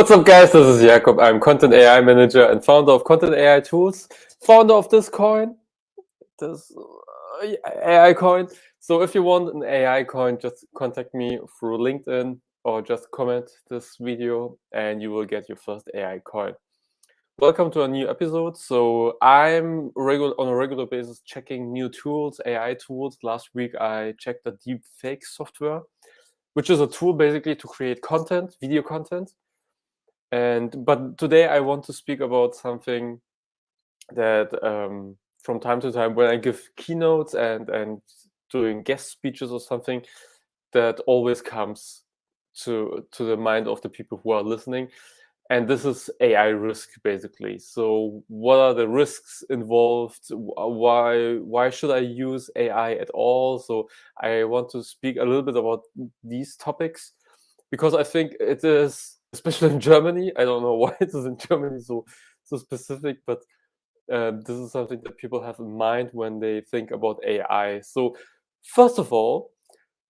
What's up, guys? This is Jakob. I'm Content AI Manager and founder of Content AI Tools, founder of this AI coin. So if you want an AI coin, just contact me through LinkedIn or just comment this video and you will get your first AI coin. Welcome to a new episode. So I'm on a regular basis checking new tools, AI tools. Last week I checked the deepfake software, which is a tool basically to create content, video content. But today I want to speak about something that from time to time when I give keynotes and doing guest speeches or something, that always comes to the mind of the people who are listening. And this is AI risk, basically. So what are the risks involved? Why should I use AI at all? So I want to speak a little bit about these topics because I think it is, especially in Germany. I don't know why it is in Germany so specific, but this is something that people have in mind when they think about AI. So first of all,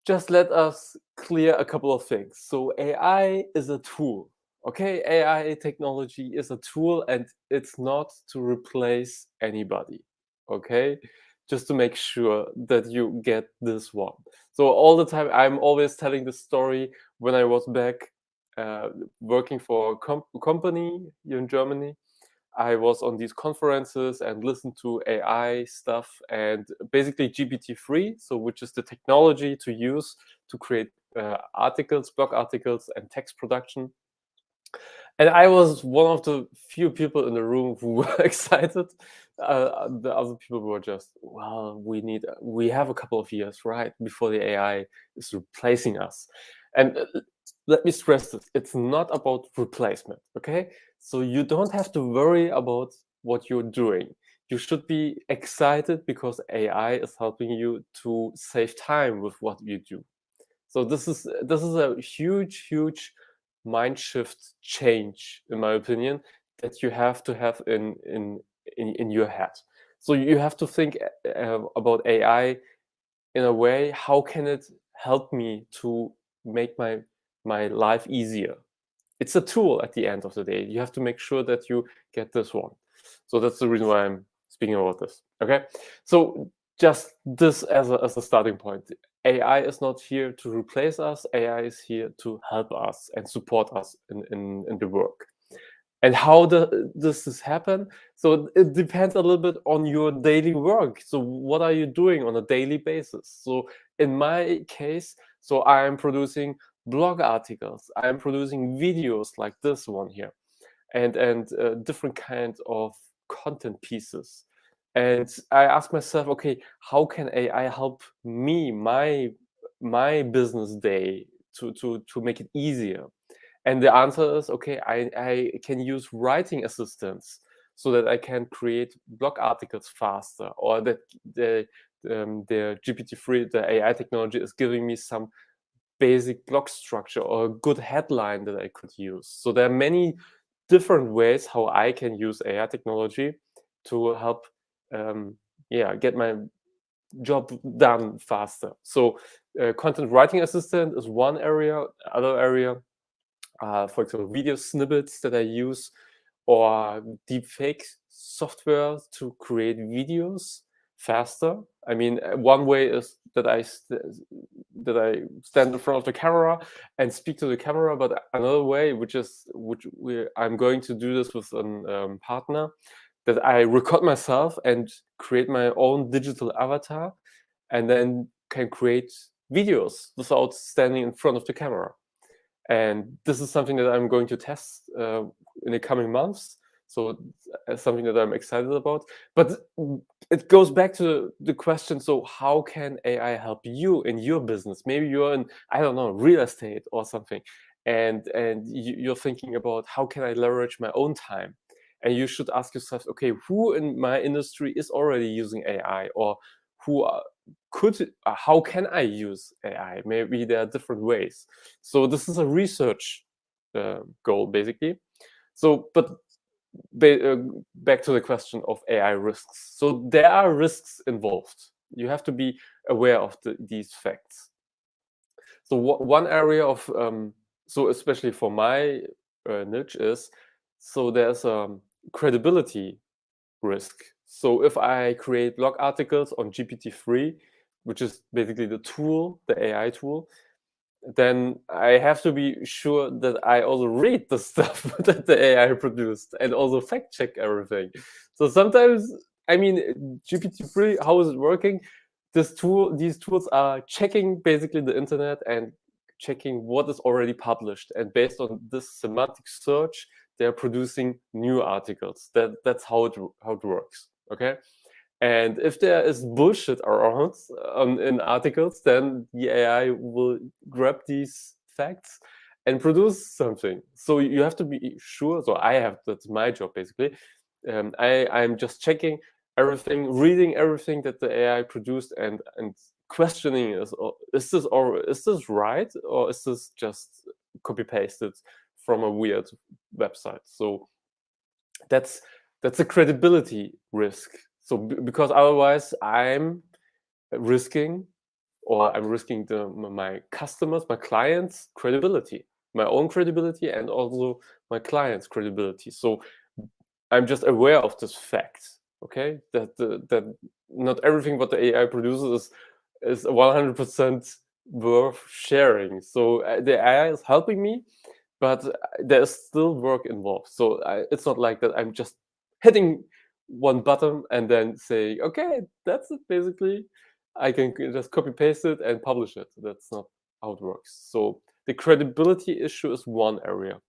just let us clear a couple of things. So AI is a tool. Okay, AI technology is a tool and it's not to replace anybody. Okay, just to make sure that you get this one. So all the time, I'm always telling the story when I was back working for a company here in Germany. I was on these conferences and listened to AI stuff and basically GPT-3, so which is the technology to use to create articles, blog articles, and text production. And I was one of the few people in the room who were excited. The other people were just, well, we have a couple of years, right, before the AI is replacing us. And let me stress this, it's not about replacement, okay? So you don't have to worry about what you're doing. You should be excited because AI is helping you to save time with what you do. So this is a huge mind shift change, in my opinion, that you have to have in your head. So you have to think about AI in a way, how can it help me to make my life easier? It's a tool at the end of the day. You have to make sure that you get this one. So that's the reason why I'm speaking about this. Okay, so just this as a starting point. AI is not here to replace us. AI is here to help us and support us in the work. And how does this happen? So it depends a little bit on your daily work. So what are you doing on a daily basis? So in my case, so I am producing blog articles. I am producing videos like this one here, and different kinds of content pieces. And I ask myself, okay, how can AI help me, my business day to make it easier? And the answer is, okay, I can use writing assistants so that I can create blog articles faster, or that the GPT-3, the AI technology, is giving me some basic blog structure or a good headline that I could use. So there are many different ways how I can use AI technology to help get my job done faster. So content writing assistant is one area. Other area, for example, video snippets that I use, or deepfake software to create videos faster. I mean, one way is that I stand in front of the camera and speak to the camera, but another way, I'm going to do this with a partner, that I record myself and create my own digital avatar, and then can create videos without standing in front of the camera. And this is something that I'm going to test in the coming months. So something that I'm excited about. But it goes back to the question, so how can AI help you in your business? Maybe you're in, I don't know, real estate or something. And you're thinking about, how can I leverage my own time? And you should ask yourself, okay, who in my industry is already using AI, or who how can I use AI? Maybe there are different ways. So this is a research goal, basically. So, but back to the question of AI risks. So there are risks involved. You have to be aware of these facts. So one area of, so especially for my niche is, so there's a credibility risk. So if I create blog articles on GPT-3, which is basically the tool, the AI tool, then I have to be sure that I also read the stuff that the AI produced and also fact check everything. So sometimes, I mean, GPT-3, how is it working? These tools are checking basically the internet and checking what is already published. And based on this semantic search, they're producing new articles. That's how it works. Okay. And if there is bullshit around in articles, then the AI will grab these facts and produce something. So you have to be sure. So that's my job basically. I'm just checking everything, reading everything that the AI produced, and questioning is this right, or is this just copy pasted from a weird website? So that's a credibility risk. So because otherwise I'm risking my customers, my clients' credibility, my own credibility, and also my clients' credibility. So I'm just aware of this fact, okay? That not everything what the AI produces is 100% worth sharing. So the AI is helping me, but there's still work involved. So it's not like that I'm just hitting one button and then saying, okay, that's it basically. I can just copy paste it and publish it. That's not how it works. So the credibility issue is one area.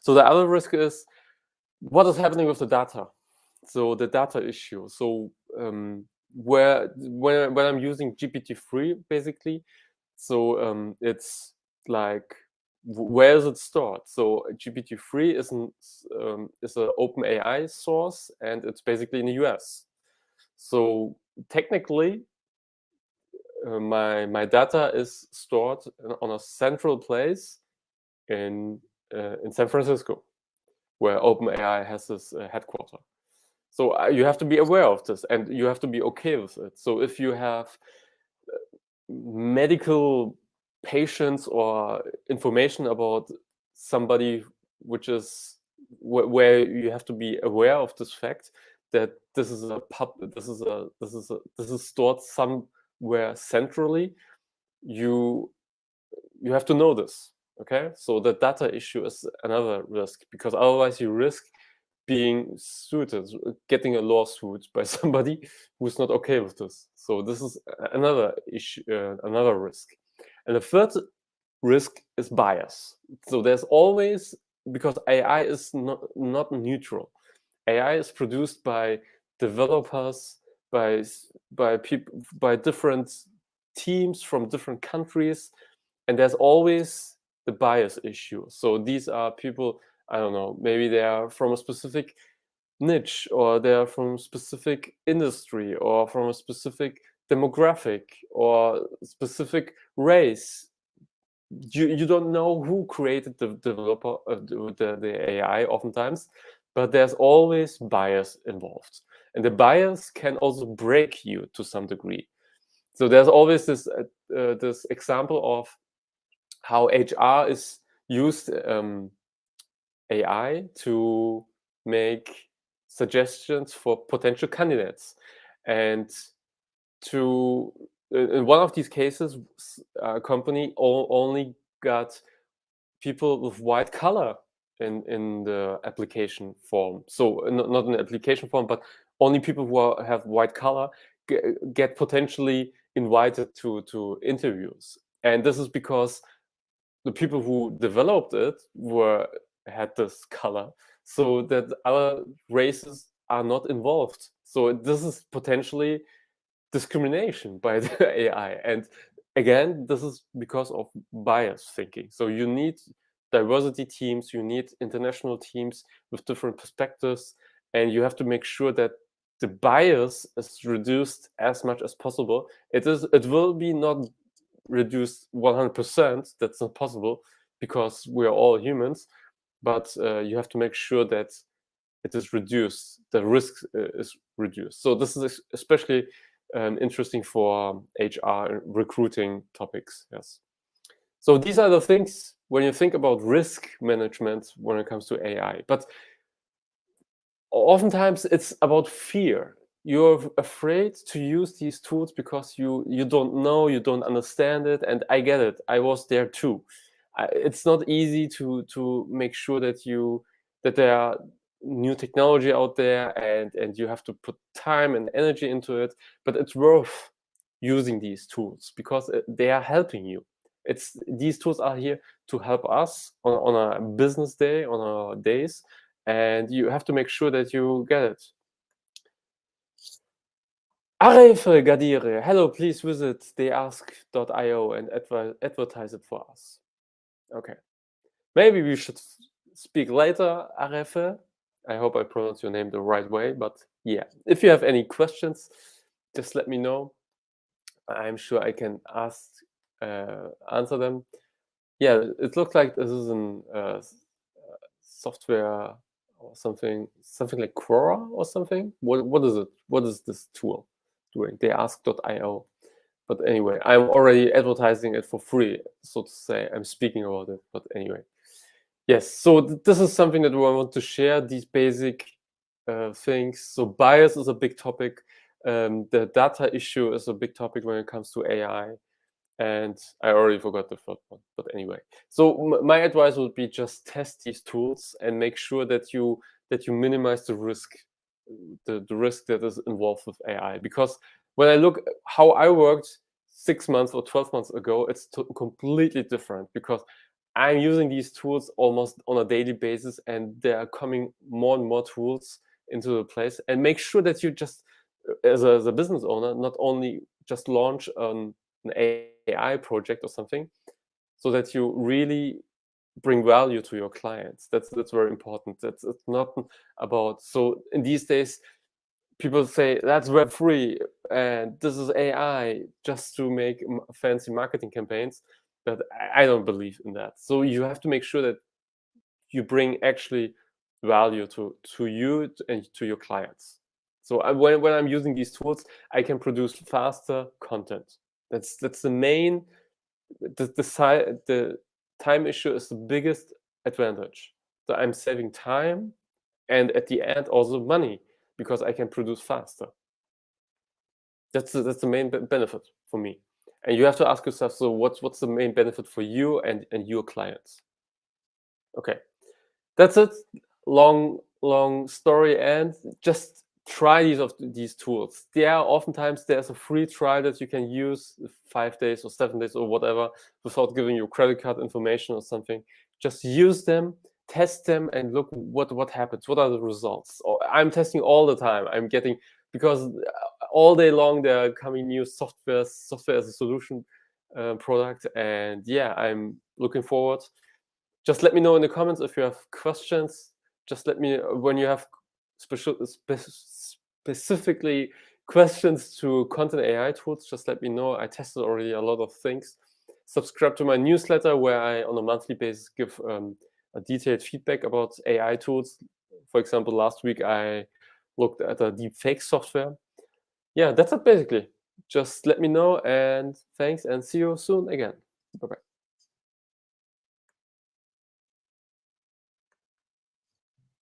So the other risk is what is happening with the data. So the data issue. So when I'm using GPT-3 basically, so it's like where is it stored? So GPT-3 is an open AI source, and it's basically in the US. So technically, my data is stored on a central place in San Francisco, where OpenAI has its headquarters. So you have to be aware of this, and you have to be okay with it. So if you have medical patients or information about somebody, which is where you have to be aware of this fact that this is stored somewhere centrally, you have to know this. Okay, so the data issue is another risk, because otherwise you risk being sued, getting a lawsuit by somebody who's not okay with this. So this is another issue, another risk. And the third risk is bias. So there's always, because AI is not neutral. AI is produced by developers, by people, by different teams from different countries, and there's always the bias issue. So these are people, I don't know, maybe they are from a specific niche, or they're from a specific industry, or from a specific demographic, or specific race. You don't know who created the developer of the AI oftentimes, but there's always bias involved. And the bias can also break you to some degree. So there's always this example of how HR is used AI to make suggestions for potential candidates. And in one of these cases, a company only got people with white color in the application form. So not in the application form, but only people who have white color get potentially invited to interviews. And this is because the people who developed it had this color, so that other races are not involved. So this is potentially discrimination by the AI. And again, this is because of bias thinking. So you need diversity teams, you need international teams with different perspectives, and you have to make sure that the bias is reduced as much as possible. It will be not reduced 100%. That's not possible, because we are all humans. But you have to make sure that it is reduced, the risk is reduced. So this is especially interesting for HR and recruiting topics. Yes. So these are the things when you think about risk management when it comes to AI. But oftentimes it's about fear. You're afraid to use these tools because you don't know, you don't understand it, and I get it. I was there too. It's not easy to make sure that there are new technology out there, and you have to put time and energy into it. But it's worth using these tools because they are helping you. These tools are here to help us on a business day, on our days, and you have to make sure that you get it. Arefe Gadire, hello, please visit theask.io and advertise it for us. Okay. Maybe we should speak later, Arefe. I hope I pronounced your name the right way, but yeah. If you have any questions, just let me know. I'm sure I can answer them. Yeah, it looks like this is an software or something like Quora or something. What is it? What is this tool doing? Theask.io. But anyway, I'm already advertising it for free, so to say. I'm speaking about it. But anyway, yes. So this is something that we want to share. These basic things. So bias is a big topic. The data issue is a big topic when it comes to AI. And I already forgot the third one, but anyway. So my advice would be just test these tools and make sure that you minimize the risk, the risk that is involved with AI. Because when I look how I worked 6 months or 12 months ago, it's completely different because I'm using these tools almost on a daily basis, and there are coming more and more tools into the place. And make sure that you just, as a business owner, not only just launch an AI project or something, so that you really bring value to your clients. That's very important. It's not about, so in these days people say that's web free and this is AI just to make fancy marketing campaigns, but I don't believe in that. So you have to make sure that you bring actually value to you and to your clients. So when I'm using these tools, I can produce faster content. That's the main, the time issue is the biggest advantage. So I'm saving time and at the end also money because I can produce faster. That's the main benefit for me. And you have to ask yourself, so what's the main benefit for you and your clients? Okay, that's it. Long story, and just try these tools. There's a free trial that you can use 5 days or 7 days or whatever without giving your credit card information or something. Just use them, test them, and look what happens. What are the results? I'm testing all the time. I'm getting, because all day long there are coming new software as a solution product, and yeah, I'm looking forward. Just let me know in the comments if you have questions. Just let me, when you have specifically questions to content AI tools, just let me know. I tested already a lot of things. Subscribe to my newsletter where I, on a monthly basis, give a detailed feedback about AI tools. For example, last week I looked at a deepfake software. Yeah, that's it basically. Just let me know, and thanks, and see you soon again. Bye-bye.